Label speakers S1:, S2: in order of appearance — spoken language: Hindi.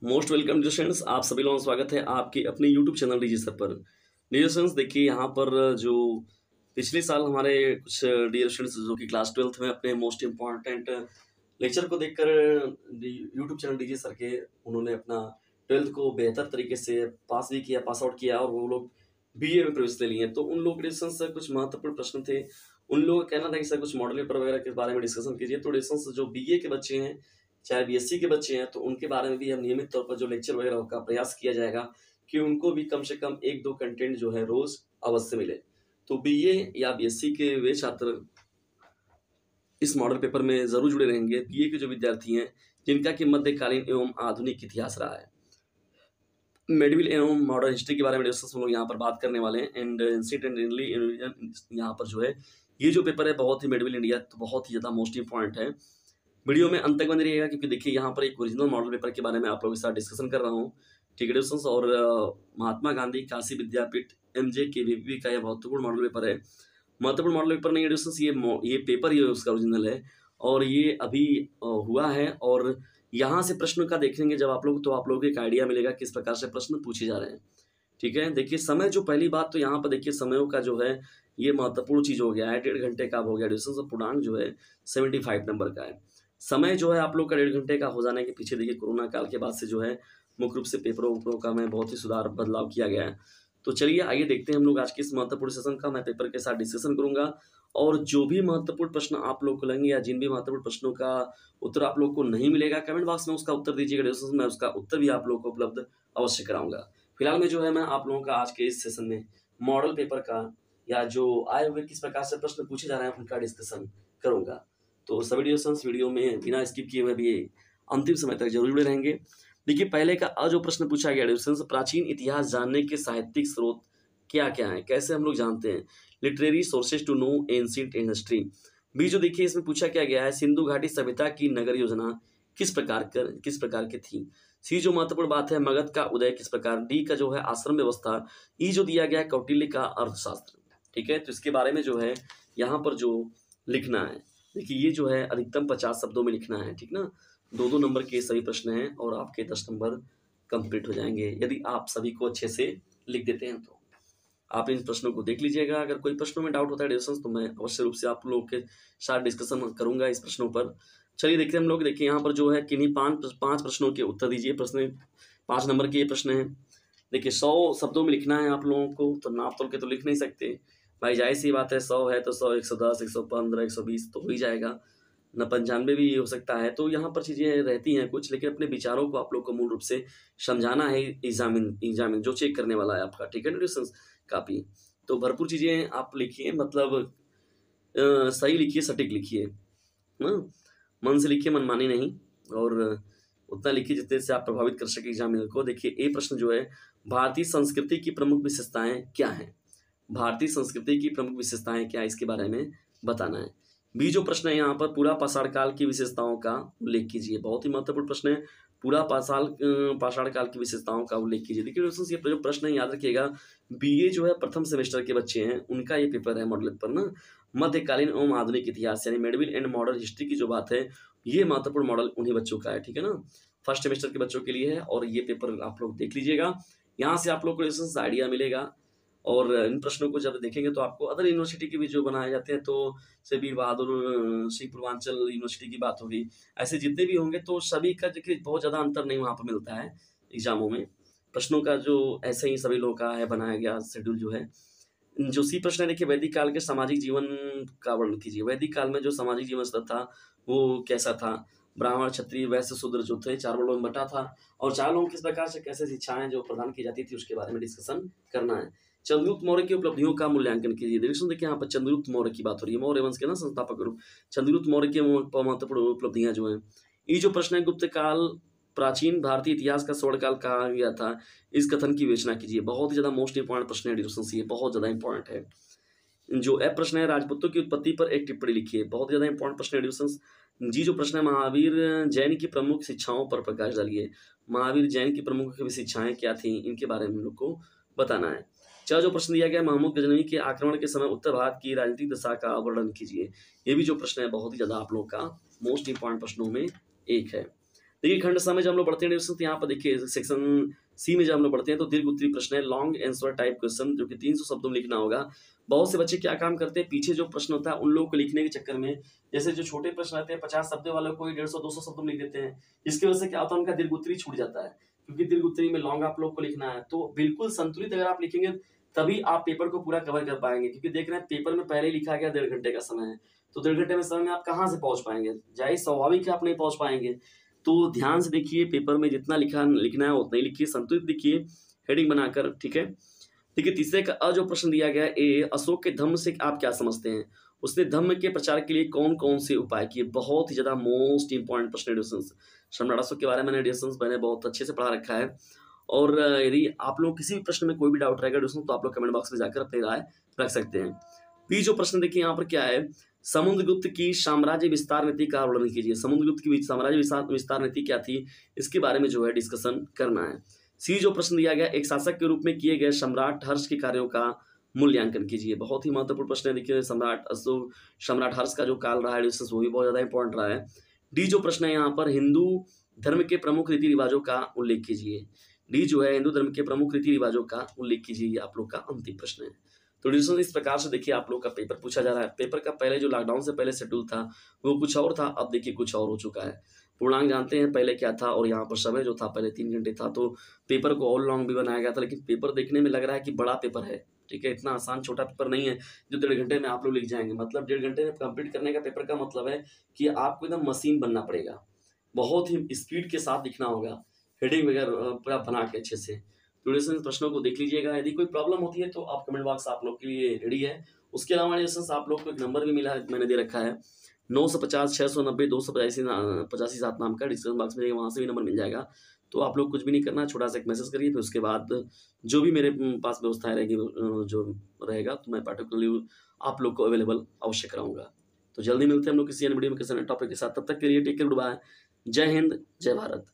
S1: मोस्ट वेलकम डियर स्टूडेंट्स, आप सभी लोगों का स्वागत है आपके अपने यूट्यूब चैनल डीजी सर पर। डियर स्टूडेंट्स, देखिए यहाँ पर जो पिछले साल हमारे कुछ डियर स्टूडेंट्स जो कि क्लास 12th में अपने मोस्ट इम्पॉर्टेंट लेक्चर को देखकर यूट्यूब चैनल डीजी सर के उन्होंने अपना 12th को बेहतर तरीके से पास भी किया, पास आउट किया और वो लोग बीए में प्रवेश ले लिए। तो उन लोग डियर स्टूडेंट्स से कुछ महत्वपूर्ण प्रश्न थे। उन लोगों का कहना था कि सर कुछ मॉडल पेपर वगैरह के बारे में डिस्कशन कीजिए। तो डियर स्टूडेंट्स, जो बीए के बच्चे हैं चाहे बीएससी के बच्चे हैं तो उनके बारे में भी हम नियमित तौर पर जो लेक्चर वगैरह का प्रयास किया जाएगा कि उनको भी कम से कम 1-2 कंटेंट जो है रोज अवश्य मिले। तो बीए या बीएससी के वे छात्र इस मॉडल पेपर में जरूर जुड़े रहेंगे। बीए के जो विद्यार्थी हैं जिनका कि मध्यकालीन एवं आधुनिक इतिहास रहा है, मेडिवल एवं मॉडर्न हिस्ट्री के बारे में डिस्कस हम लोग यहाँ पर बात करने वाले हैं। एंड एंशिएंट एंड अर्ली यहाँ पर जो है ये जो पेपर है बहुत ही मेडिवल इंडिया तो बहुत ही ज़्यादा मोस्ट इंपॉर्टेंट है। वीडियो में अंत तक बने रहिएगा क्योंकि देखिए यहाँ पर एक ओरिजिनल मॉडल पेपर के बारे में आप लोगों के साथ डिस्कशन कर रहा हूँ। ठीक है दोस्तों, और महात्मा गांधी काशी विद्यापीठ MJKVP का यह महत्वपूर्ण मॉडल पेपर है। महत्वपूर्ण मॉडल पेपर नहीं है दोस्तों, ये पेपर ही उसका ओरिजिनल है और ये अभी हुआ है। और यहाँ से प्रश्न का देखेंगे जब आप लोग तो आप लोगों को एक आइडिया मिलेगा किस प्रकार से प्रश्न पूछे जा रहे हैं। ठीक है, देखिए समय जो पहली बात तो यहाँ पर देखिए समयों का जो है ये महत्वपूर्ण चीज हो गया है। 1.5 घंटे का हो गया डिस्टेंस, पूर्णांक जो है 75 नंबर का है। समय जो है आप लोग का 1.5 घंटे का हो जाने के पीछे देखिए कोरोना काल के बाद से जो है मुख्य रूप से पेपरों का में बहुत ही सुधार बदलाव किया गया है। तो चलिए आइए देखते हैं हम लोग आज के इस महत्वपूर्ण सेशन का। मैं पेपर के साथ डिस्कशन करूंगा और जो भी महत्वपूर्ण प्रश्न आप लोग को लगेंगे या जिन भी महत्वपूर्ण प्रश्नों का उत्तर आप लोग को नहीं मिलेगा कमेंट बॉक्स में उसका उत्तर दीजिएगा। मैं उसका उत्तर भी आप लोग को उपलब्ध अवश्य कराऊंगा। फिलहाल में जो है मैं आप लोगों का आज के इस सेशन में मॉडल पेपर का या जो आए हुए किस प्रकार से प्रश्न पूछे जा रहे हैं उनका डिस्कशन करूंगा। तो सभी डिस्कशंस वीडियो में बिना स्किप किए हुए भी अंतिम समय तक जरूर जुड़े रहेंगे। देखिए पहले का जो प्रश्न पूछा गया डिस्कशंस, प्राचीन इतिहास जानने के साहित्यिक स्रोत क्या क्या है, कैसे हम लोग जानते हैं। Literary sources to know ancient history. B जो देखिए इसमें पूछा क्या गया है, सिंधु घाटी सभ्यता की नगर योजना किस प्रकार की थी। सी जो महत्वपूर्ण बात है, मगध का उदय किस प्रकार। डी का जो है आश्रम व्यवस्था। ई जो दिया गया है कौटिल्य का अर्थशास्त्र। ठीक है, तो इसके बारे में जो है यहाँ पर जो लिखना है देखिए ये जो है अधिकतम 50 शब्दों में लिखना है। ठीक ना, 2-2 नंबर के सभी प्रश्न हैं और आपके 10 नंबर कंप्लीट हो जाएंगे यदि आप सभी को अच्छे से लिख देते हैं। तो आप इन प्रश्नों को देख लीजिएगा। अगर कोई प्रश्नों में डाउट होता है डिस्कशन तो मैं अवश्य रूप से आप लोगों के साथ डिस्कशन करूंगा इस प्रश्नों पर। चलिए देखते हैं हम लोग। देखिए यहाँ पर जो है किन्हीं पांच प्रश्नों के उत्तर दीजिए। प्रश्न 5 नंबर के ये प्रश्न है। देखिए 100 शब्दों में लिखना है आप लोगों को, तो नाप तोल के तो लिख नहीं सकते भाई, जाहिर सी बात है 100 है तो 100, 110, 115, 120 तो हो ही जाएगा न, 95 भी हो सकता है। तो यहाँ पर चीज़ें रहती हैं कुछ, लेकिन अपने विचारों को आप लोग को मूल रूप से समझाना है एग्जामिन जो चेक करने वाला है आपका। ठीक है ना, कापी तो भरपूर चीज़ें आप लिखिए, मतलब सही लिखिए, सटीक लिखिए, मन से लिखिए, मनमानी नहीं, और उतना लिखिए जितने से आप प्रभावित कर सके एग्जामिनर को। देखिए ए प्रश्न जो है, भारतीय संस्कृति की प्रमुख विशेषताएं क्या हैं। भारतीय संस्कृति की प्रमुख विशेषताएं क्या है इसके बारे में बताना है। बी जो प्रश्न है यहाँ पर, पूरा पाषाण काल की विशेषताओं का उल्लेख कीजिए। बहुत ही महत्वपूर्ण प्रश्न है, पूरा पाषाण काल की विशेषताओं का उल्लेख कीजिए। देखिए दोस्तों ये जो प्रश्न है याद रखिएगा, बीए जो है प्रथम सेमेस्टर के बच्चे हैं उनका ये पेपर है मॉडल पेपर ना। मध्यकालीन एवं आधुनिक इतिहास यानी मेडिवल एंड मॉडर्न हिस्ट्री की जो बात है ये महत्वपूर्ण मॉडल उन्हीं बच्चों का है। ठीक है ना, फर्स्ट सेमेस्टर के बच्चों के लिए है और ये पेपर आप लोग देख लीजिएगा। यहाँ से आप लोग को आइडिया मिलेगा और इन प्रश्नों को जब देखेंगे तो आपको अदर यूनिवर्सिटी के भी जो बनाए जाते हैं, तो से वीर बहादुर सिंह पूर्वांचल यूनिवर्सिटी की बात होगी, ऐसे जितने भी होंगे तो सभी का देखिए बहुत ज़्यादा अंतर नहीं वहाँ पर मिलता है एग्जामों में। प्रश्नों का जो ऐसे ही सभी लोगों का है बनाया गया शेड्यूल जो है। जो सी प्रश्न है देखिए, वैदिक काल के सामाजिक जीवन का वर्णन कीजिए। वैदिक काल में जो सामाजिक जीवन स्तर था वो कैसा था। ब्राह्मण, क्षत्रिय, वैश्य, शूद्र जो थे 4 वर्गों में बटा था और 4 लोगों किस प्रकार से कैसे शिक्षाएं जो प्रदान की जाती थी उसके बारे में डिस्कशन करना है। चंद्रगुप्त मौर्य की उपलब्धियों का मूल्यांकन कीजिए। देखिए यहाँ पर चंद्रगुप्त मौर्य की बात हो रही है, मौर्य वंश के ना संस्थापक रूप चंद्रगुप्त मौर्य के महत्वपूर्ण उपलब्धियां जो हैं। ये जो प्रश्न है, गुप्त काल प्राचीन भारतीय इतिहास का स्वर्णकाल कहा गया था, इस कथन की विवेचना कीजिए। बहुत ही ज्यादा मोस्ट इंपॉर्टेंट प्रश्न है डिस्कशन, ये बहुत ज्यादा इंपॉर्टेंट है। जो ए प्रश्न है, राजपूतों की उत्पत्ति पर एक टिप्पणी लिखिए। बहुत ज्यादा इंपॉर्टेंट प्रश्न है डिस्कशन। जी जो प्रश्न है, महावीर जैन की प्रमुख शिक्षाओं पर प्रकाश डालिए। महावीर जैन की प्रमुख शिक्षाएं क्या थी इनके बारे में हम लोग को बताना है। चार जो प्रश्न दिया गया, महमूद गजनवी के आक्रमण के समय उत्तर भारत की राजनीतिक दशा का वर्णन कीजिए। ये भी जो प्रश्न है बहुत ही ज्यादा आप लोग का मोस्ट इंपॉर्टेंट प्रश्नों में एक है। देखिए खंड स में जब हम लोग पढ़ते हैं तो यहाँ पर देखिए सेक्शन सी में जब हम लोग पढ़ते हैं तो दीर्घ उत्तरीय प्रश्न है, लॉन्ग आंसर टाइप क्वेश्चन, जो कि 300 शब्दों में लिखना होगा। बहुत से बच्चे क्या काम करते हैं, पीछे जो प्रश्न होता है उन लोगों को लिखने के चक्कर में, जैसे जो छोटे प्रश्न रहते हैं 50 शब्द वालों को 150-200 शब्दों में लिख देते हैं। इसकी वजह से क्या होता है, उनका दीर्घ उत्तरीय छूट जाता है, क्योंकि दीर्घ उत्तरीय में लॉन्ग आप लोग को लिखना है। तो बिल्कुल संतुलित अगर आप लिखेंगे तभी आप पेपर को पूरा कवर कर पाएंगे, क्योंकि देख रहे हैं पेपर में पहले ही लिखा गया 1.5 घंटे का समय है, तो 1.5 घंटे में समय में आप कहाँ से पहुंच पाएंगे, जाहिर स्वाभाविक है आप नहीं पहुंच पाएंगे। तो ध्यान से देखिए, पेपर में जितना लिखना है उतना ही लिखिए, संतुलित लिखिए हेडिंग बनाकर, ठीक है। देखिए तीसरे का अ जो प्रश्न दिया गया ए, अशोक के धम्म से आप क्या समझते हैं, उसने धम्म के प्रचार के लिए कौन कौन से उपाय किए। बहुत ही ज्यादा मोस्ट इंपॉर्टेंट प्रश्न एडिशंस, सम्राट अशोक के बारे में एडिशंस मैंने बहुत अच्छे से पढ़ा रखा है। और यदि आप लोग किसी भी प्रश्न में कोई भी डाउट रहेगा एडिशन, तो आप लोग कमेंट बॉक्स में जाकर अपनी राय रख सकते हैं। बी जो प्रश्न देखिए यहाँ पर क्या है, समुद्रगुप्त की साम्राज्य विस्तार नीति का वर्णन कीजिए। समुद्रगुप्त की साम्राज्य विस्तार नीति क्या थी, इसके बारे में जो है डिस्कशन करना है। सी जो प्रश्न दिया गया, एक शासक के रूप में किए गए सम्राट हर्ष के कार्यों का मूल्यांकन कीजिए। बहुत ही महत्वपूर्ण प्रश्न है। देखिए सम्राट अशोक, सम्राट हर्ष का जो काल रहा है वो भी बहुत ज्यादा इंपॉर्टेंट रहा है। डी जो प्रश्न है यहाँ पर, हिंदू धर्म के प्रमुख रीति रिवाजों का उल्लेख कीजिए। डी जो है हिंदू धर्म के प्रमुख रीति रिवाजों का उल्लेख कीजिए, ये आप लोग का अंतिम प्रश्न है। तो डिस्कशन इस प्रकार से देखिए आप लोग का पेपर पूछा जा रहा है। पेपर का पहले जो लॉकडाउन से पहले शेड्यूल था वो कुछ और था, अब देखिए कुछ और हो चुका है। पूर्णांक जानते हैं पहले क्या था, और यहाँ पर समय जो था पहले 3 घंटे था, तो पेपर को और लॉन्ग भी बनाया गया था, लेकिन पेपर देखने में लग रहा है कि बड़ा पेपर है, ठीक है। इतना आसान छोटा पेपर नहीं है जो 1.5 घंटे में आप लोग लिख जाएंगे। मतलब 1.5 घंटे में कंप्लीट करने का पेपर का मतलब है कि आपको एकदम मशीन बनना पड़ेगा, बहुत ही स्पीड के साथ लिखना होगा, हेडिंग वगैरह पूरा बना के अच्छे से। तो डिस्कशन प्रश्नों को देख लीजिएगा, यदि कोई प्रॉब्लम होती है तो आप कमेंट बॉक्स आप लोग के लिए रेडी है। उसके अलावा डिस्कशन आप लोग को एक नंबर भी मिला है, मैंने दे रखा है 950 690 285 7 नाम का, डिस्क्रिप्शन बॉक्स में जाइए, वहाँ से भी नंबर मिल जाएगा। तो आप लोग कुछ भी नहीं करना, छोटा सा एक मैसेज करिए, फिर उसके बाद जो भी मेरे पास व्यवस्थाएं रहेगी जो रहेगा तो मैं पार्टिकुलरली आप लोग को अवेलेबल अवश्य कराऊंगा। तो जल्दी मिलते हैं हम लोग किसी अन्य वीडियो में किसी अन्य टॉपिक के साथ, तब तक के लिए टेक केयर, गुड बाय, जय हिंद, जय भारत।